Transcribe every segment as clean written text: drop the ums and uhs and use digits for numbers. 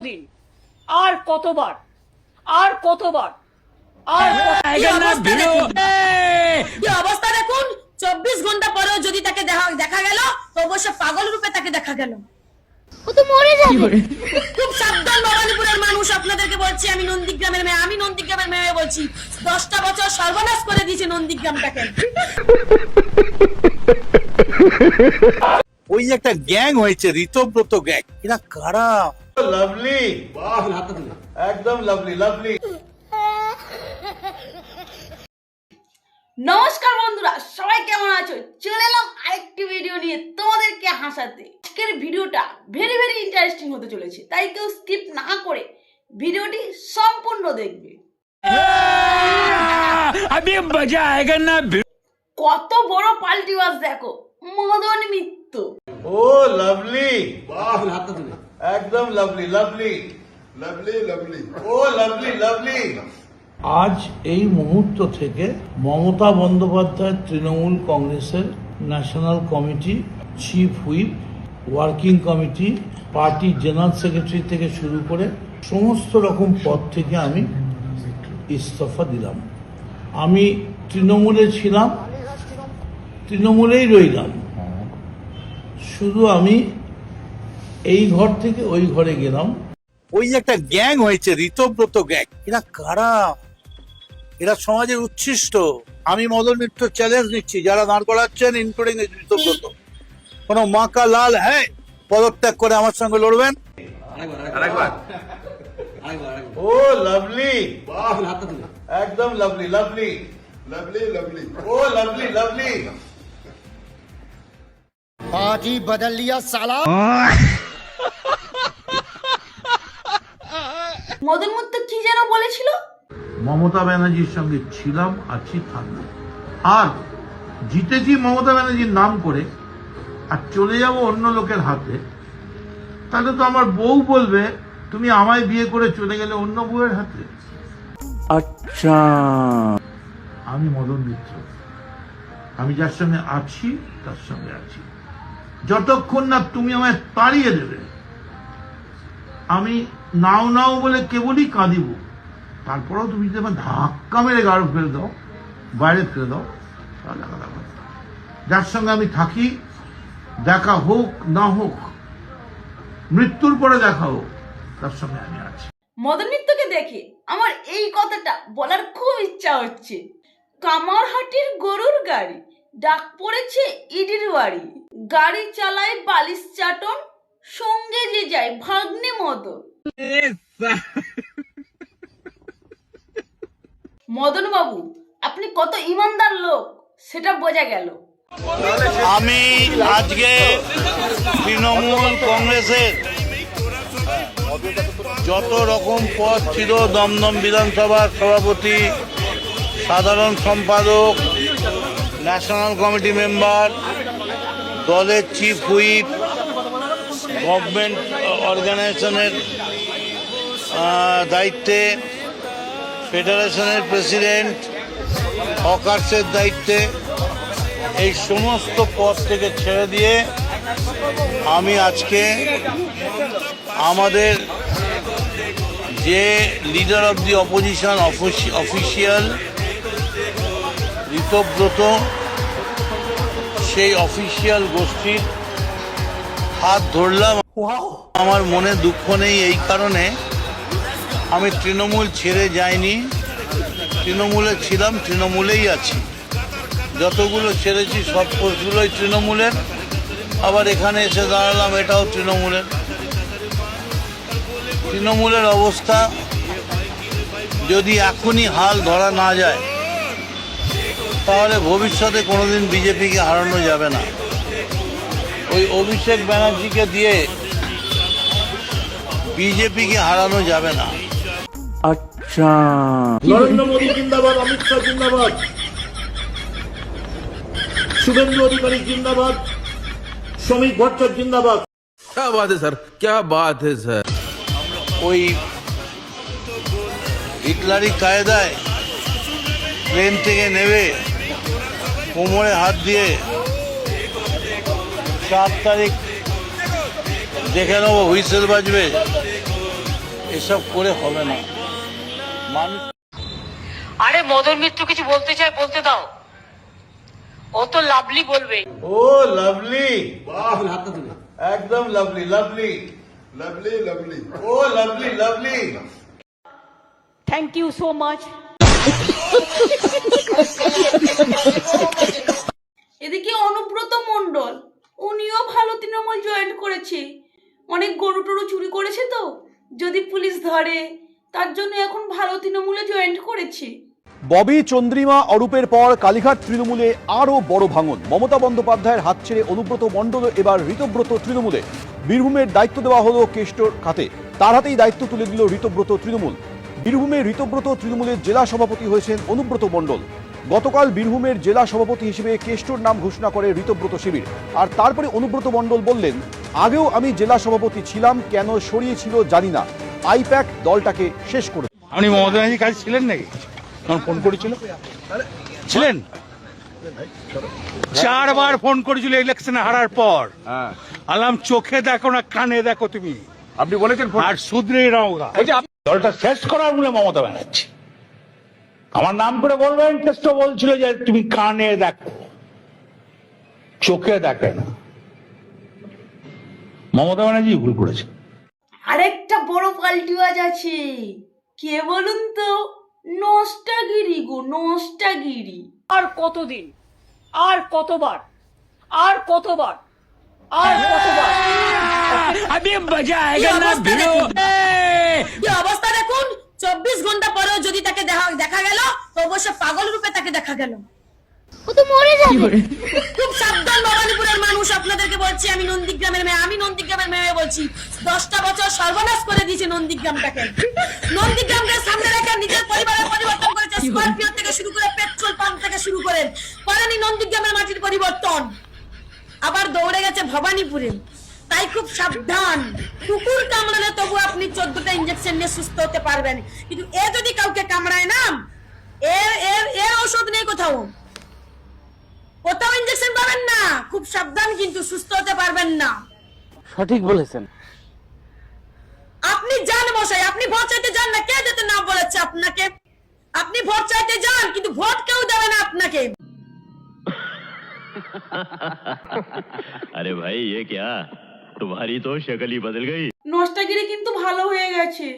দিন আর কতবার আর কতবার আর কি অবস্থা দেখুন। 24 ঘন্টা পরেও যদি তাকে দেখা গেল তো অবশ্য পাগল রূপে তাকে দেখা গেল। ও তো মরে যাবে। খুব সাবধান ভবানীপুরের মানুষ, আপনাদেরকে বলছি। আমি নন্দীগ্রামের মেয়ে বলছি। 10টা বছর সর্বনাশ করে দিয়েছে নন্দীগ্রামটাকে। ওই যে একটা গ্যাং হয়েছে, ঋতব্রত গ্যাং, এরা কারা? লাভলি, একদম লাভলি লাভলি। নমস্কার বন্ধুরা, সবাই কেমন আছো? চলে এলাম আরেকটি ভিডিও নিয়ে তোমাদেরকে হাসাতে। আজকের ভিডিওটা ভেরি ভেরি ইন্টারেস্টিং হতে চলেছে, তাই কেউ স্কিপ না করে ভিডিওটি সম্পূর্ণ দেখবে। কত বড় পাল্টিবাজ দেখো, মদন মিত্র। ও লাভলি, একদম লাভলি লাভলি লাভলি লাভলি। ও লাভলি লাভলি। আজ এই মুহূর্ত থেকে মমতা বন্দ্যোপাধ্যায় তৃণমূল কংগ্রেসের national committee, chief whip, working committee, party general secretary থেকে শুরু করে সমস্ত রকম পদ থেকে আমি ইস্তফা দিলাম। আমি তৃণমূলে ছিলাম, তৃণমূলেই রইলাম, শুধু আমি এই ঘর থেকে ওই ঘরে গেলাম। ওই যে একটা গ্যাং হয়েছে, ঋতব্রত গ্যাং, এরা কারা? এরা সমাজের উচ্ছিষ্ট। আমি মদন মিত্র চ্যালেঞ্জ নিচ্ছি, যারা দাঁড় করাচ্ছেন ইনক্লুডিং ঋতব্রত, কোন মাকা লাল হ্যাঁ পদত্যাগ করে আমার সঙ্গে লড়বেন। ও লাভলি, একদম লাভলি লাভলি লাভলি লাভলি। ও লাভলি লাভলি। पार्टी बदल लिया साला। মদন মিত্র কি যেন বলেছিল? মমতা ব্যানার্জির সঙ্গে ছিলাম, আছি, থাকবো। আর জিতেছি মমতা ব্যানার্জির নাম করে, আর চলে যাব অন্য লোকের হাতে, তাহলে তো আমার বউ বলবে তুমি আমায় বিয়ে করে চলে গেলে অন্য বউয়ের হাতে। আচ্ছা, আমি মদন মিত্র, আমি যার সঙ্গে আছি তার সঙ্গে আছি। যতক্ষণ না তুমি আমায় তাড়িয়ে দেবে, আমি নাও নাও বলে কেবলই কাঁদিব। তারপরেও তুমি যদি আমার ধাক্কা মেরে গাড়ো ফেলে দাও, বাইরে ফেলে দাও, তাহলে আলাদা কথা। যার সঙ্গে আমি থাকি, দেখা হোক না হোক, মৃত্যুর পরে দেখা হোক, তার সঙ্গে আমি আছি। মদন মিত্রকে দেখে আমার এই কথাটা বলার খুব ইচ্ছা হচ্ছে। কামারহাটির গরুর গাড়ি, ডাক পড়েছে ইডির বাড়ি, গাড়ি চালায় বালিশ চাটন, সঙ্গে যে যায় ভাগ্নে মতো। মদন বাবু, আপনি কত ইমানদার লোক সেটা বোঝা গেল। আমি আজকে তৃণমূল কংগ্রেসের যত রকম পদ ছিল, দমদম বিধানসভার সভাপতি, সাধারণ সম্পাদক, ন্যাশনাল কমিটি মেম্বার, দলের চিফ হুইপ, গভর্নমেন্ট অর্গানাইজেশনের দায়িত্বে, ফেডারেশনের প্রেসিডেন্ট, হকার্সের দায়িত্বে, এই সমস্ত পদ থেকে ছেড়ে দিয়ে আমি আজকে আমাদের যে leader of the opposition official Ritabrata, সেই অফিসিয়াল গোষ্ঠীর হাত ধরলাম। আমার মনে দুঃখ নেই এই কারণে, আমি তৃণমূল ছেড়ে যাইনি, তৃণমূলে ছিলাম, তৃণমূলেই আছি। যতগুলো ছেড়েছি সব পোস্টগুলোই তৃণমূলের, আবার এখানে এসে দাঁড়ালাম, এটাও তৃণমূলের। তৃণমূলের অবস্থা যদি এখনই হাল ধরা না যায়, তাহলে ভবিষ্যতে কোনোদিন বিজেপিকে হারানো যাবে না। ওই অভিষেক ব্যানার্জিকে দিয়ে বিজেপিকে হারানো যাবে না। আচ্ছা, নরেন্দ্র মোদী জিন্দাবাদ, অমিত শাহ জিন্দাবাদ, শুভেন্দু অধিকারী জিন্দাবাদ, শ্রমিক ভট্টাচার্য জিন্দাবাদ। क्या बात है सर, क्या बात है सर। ওই হিটলারি কায়দায় ট্রেন থেকে নেমে কোমরে হাত দিয়ে 4 তারিখ দেখে নেবো, হুইসেল বাজবে, এসব করে হবে না। মানুষ আরে মদন মিত্র কিছু বলতে চায়, বলতে দাও। ও তো লাভলি বলবে। ও লাভলি, একদম লাভলি, লাভলি, লাভলি, লাভলি, ও lovely, lovely. Thank you so much. এদিকে অনুব্রত মণ্ডল, উনিও ভালো তৃণমূল জয়েন করেছে। অনেক গরু টরু চুরি করেছে তো, যদি পুলিশ ধরে, তার জন্য এখন ভালো তৃণমূলে জয়েন করেছে। ববি চন্দ্রিমা অরূপের পর কালীঘাট তৃণমূলে আরও বড় ভাঙন। মমতা বন্দ্যোপাধ্যায়ের হাত ছেড়ে অনুব্রত মণ্ডল এবার ঋতব্রত তৃণমূলে। বীরভূমের দায়িত্ব দেওয়া হলো কেষ্টর খাতে, তার হাতেই দায়িত্ব তুলে দিল ঋতব্রত তৃণমূল। বীরভূমে ঋতব্রত তৃণমূলের জেলা সভাপতি হয়েছেন অনুব্রত মণ্ডল। গতকাল বীরভূমের জেলা সভাপতি হিসেবে কেষ্টর নাম ঘোষণা করে ঋতব্রত শিবির। আর তারপরে অনুব্রত মণ্ডল বললেন, আগেও আমি জেলা সভাপতি ছিলাম, কেন সরিয়েছিল জানি না, আইপ্যাক দলটাকে শেষ করে। আপনি মমতা ব্যানার্জির কাছে ছিলেন নাকি তখন ফোন করেছিল? ছিলেন? 4 বার ফোন করেছিল ইলেকশনে হারার পর। আলাম চোখে দেখো না কানে দেখো তুমি, আপনি বলেছেন আর শুধরেই রাওগা। দলটা শেষ করার মূলে মমতা ব্যানার্জি। আমার নাম করে বলবেন, কেষ্ট বলছিল যে তুমি কানে দেখো, চোখে দেখে না। মমতা ব্যানার্জি ভুল করেছে। আরেকটা বড় পাল্টিবাজ আছে, কে বলুন তো? নষ্টাগিরি গো, নষ্টাগিরি। আর কতদিন, আর কতবার, আর কতবার, আর কতবার? কি অবস্থা দেখুন, 24 ঘন্টা পরেও যদি তাকে দেখা গেল, তো অবশ্য পাগল রূপে তাকে দেখা গেল। ও তো মরে যাবে। খুব সাবধান ভবানীপুরের মানুষ, আপনাদেরকে বলছি। আমি নন্দীগ্রামের মেয়ে বলছি। 10টা বছর সর্বনাশ করে দিয়েছে নন্দীগ্রামটাকে। নন্দীগ্রামকে সামনে রেখে নিজের পরিবারের পরিবর্তন করেছে। স্করপিও থেকে শুরু করে পেট্রোল পাম্প থেকে শুরু করে করেনি নন্দীগ্রামের মাটির পরিবর্তন। আবার দৌড়ে গেছে ভবানীপুরে। তাই খুব সাবধান। কুকুর কামড়ালে তবু আপনি 14টা ইঞ্জেকশন নিয়ে সুস্থ হতে পারবেন, কিন্তু এ যদি কাউকে কামড়ায় না, এর ওষুধ নেই কোথাও ইঞ্জেকশন পাবেন না। খুব সাবধান, কিন্তু সুস্থ হতে পারবেন না। সঠিক বলেছেন। আপনি যান মশাই, আপনি ভোট চাইতে যান না, কে যেতে না বলেছে আপনাকে? আপনি ভোট চাইতে যান, কিন্তু ভোট কেউ দেবে না আপনাকে। अरे भाई ये क्या, तुम्हारी तो शक्ल ही बदल गई। নষ্টাগিরি কিন্তু ভালো হয়ে গেছে,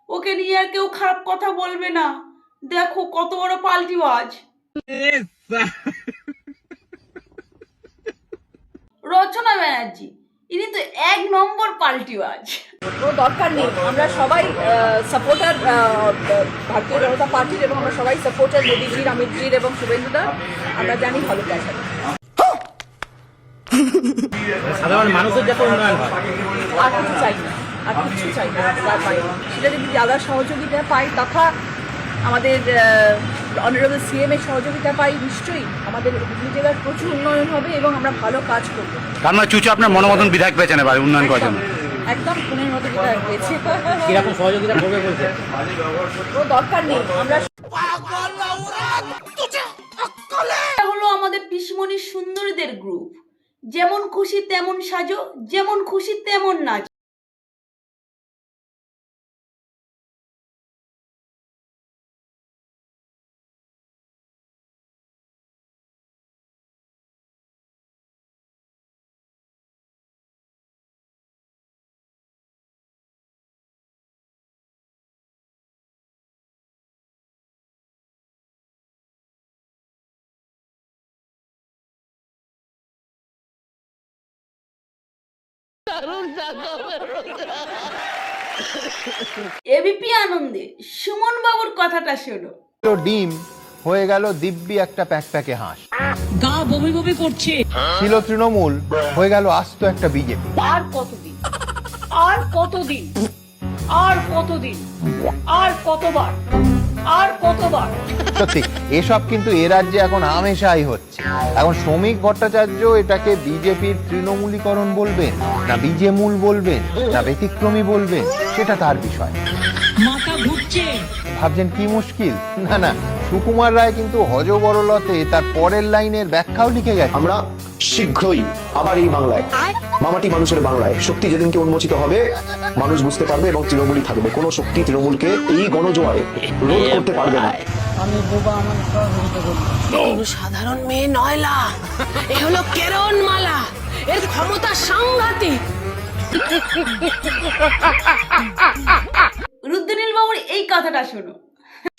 ওকে নিয়ে আর কেউ খারাপ কথা বলবে না। দেখো কত বড় পাল্টিবাজ। রচনা ব্যানার্জি, ইনি তো 1 নম্বর পাল্টিবাজ। কোনো দরকার নেই, আমরা সবাই সাপোর্টার ভারতীয় জনতা পার্টির, এবং আমরা সবাই সাপোর্টার মোদীজির, অমিতজির এবং শুভেন্দুদার। আমরা জানি ভালো কাজ হবে। সাধারণ মানুষের যাতে উন্নয়ন হয়, আর কিছু চাই না, আর কিছু চাই না। যা পাই সেটা যদি যারা সহযোগিতা পাই, তথা আমাদের অনারেবল সিএম এর সহযোগিতা পাই, নিশ্চয়ই আমাদের হুগলি জেলার প্রচুর উন্নয়ন হবে এবং আমরা ভালো কাজ করবো। আপনার চুচু আপনার মনোমতন বিধায়ক পেয়েছেন এবার উন্নয়ন করার জন্য? একদম ফোনের মতো যেটা হয়েছে। কিরকম সহযোগিতা করবে বলতে? কোনো দরকার নেই, আমরা হলো আমাদের পিসমণি সুন্দরীদের গ্রুপ। যেমন খুশি তেমন সাজো, যেমন খুশি তেমন নাচ। এবিপি আনন্দে সুমন বাবুর কথাটা শোনো। ডিম হয়ে গেল দিব্যি একটা প্যাকপ্যাকে হাঁস। গা বমি বমি করছে। ছিল তৃণমূল, হয়ে গেল আস্ত একটা বিজেপি। আর কতদিন, আর কতদিন, আর কতদিন, আর কতবার, আর কতবার? সত্যি এসব কিন্তু এ রাজ্যে এখন হামেশাই হচ্ছে। এখন শ্রমিক ভট্টাচার্য এটাকে বিজেপির তৃণমূলীকরণ বলবেন, না বিজেমূল বলবেন, না ব্যতিক্রমী বলবেন, সেটা তার বিষয়। মাথা ঘুরছে। ভাবছেন কি মুশকিল? না না, সুকুমার রায় কিন্তু হযবরলতে তার পরের লাইনের ব্যাখ্যাও লিখে গেছে। আমরা শীঘ্রই আবার এই বাংলায় মামাটি মানুষের বাংলায় শক্তি যেদিনকে উন্মোচিত হবে মানুষ বুঝতে পারবে এবং তৃণমূলই থাকবে। কোনো শক্তি তৃণমূলকে এই গণজোয়ারে রোধ করতে পারবে না। সাধারণ মেয়ে নয়লা, এ হলো কেরণমালা, এর ক্ষমতা সাংঘাতিক। রুদ্রনীল বাবুর এই কথাটা শোনো।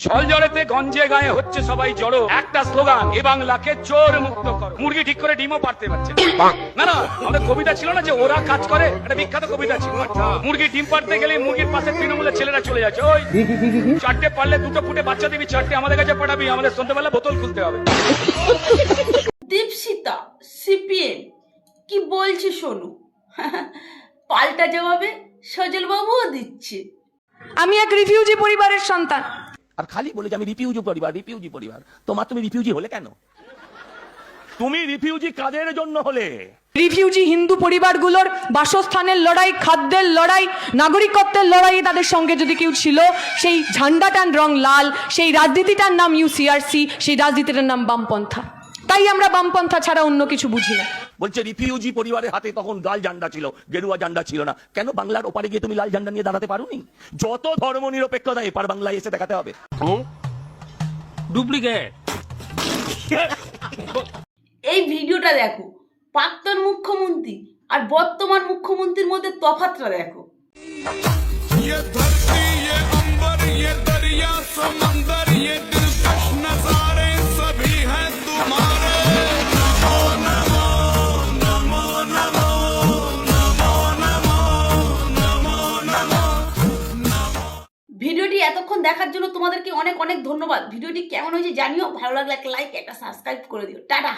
ছল জড়েতে গঞ্জে গায়ে হচ্ছে সবাই জড়ো, একটা স্লোগান, এ বাংলাকে চোর মুক্ত করো। মুরগি ঠিক করে ডিমও পারতে পারছে না। না আমাদের কবিতা ছিল না যে ওরা কাজ করে, একটা বিখ্যাত কবিতা ছিল। মুরগি ডিম পারতে গেলে মুরগির পাশে তৃণমূলের ছেলেরা চলে যাচ্ছে, ওই 4টে পারলে 2টো ফুটে বাচ্চা দিবি, 4টে আমাদের কাছে পাঠাবি, আমাদের সন্ধ্যাবেলা বোতল খুলতে হবে। দীপশিতা সিপিএম কি বলছে শোনো। পাল্টা জবাবে সজল বাবুও দিচ্ছে। আমি এক রিফিউজি পরিবারের সন্তান। আর খালি বলে যে আমি রিফিউজি পরিবার। তুমি রিফিউজি হলে কেন? তুমি রিফিউজি কাদের জন্য হলে? রিফিউজি হিন্দু পরিবারগুলোর বাসস্থানের লড়াই, খাদ্যের লড়াই, নাগরিকত্বের লড়াই তাদের সঙ্গে যদি কেউ ছিল, সেই ঝান্ডাটার রং লাল, সেই রাজনীতিটার নাম ইউসিআরসি, সেই রাজনীতিটার নাম বামপন্থা। তাই আমরা বামপন্থা ছাড়া অন্য কিছু বুঝি না। বলছে রিফিউজি পরিবারের হাতে তখন লাল ঝান্ডা ছিল, গেরুয়া ঝান্ডা ছিল না। কেন বাংলার ওপারে গিয়ে তুমি লাল ঝান্ডা নিয়ে দাঁড়াতে পারোনি? যত ধর্ম নিরপেক্ষতা এপার বাংলায় এসে দেখাতে হবে। ডুপ্লিকেট। এই ভিডিওটা দেখো, প্রাক্তন মুখ্যমন্ত্রী আর বর্তমান মুখ্যমন্ত্রীর মধ্যে তফাৎটা দেখো। ভিডিওটি এতক্ষণ দেখার জন্য তোমাদেরকে অনেক অনেক ধন্যবাদ। ভিডিওটি কেমন হয়েছে জানিও, ভালো লাগলে একটা লাইক, একটা সাবস্ক্রাইব করে দিও। টাটা।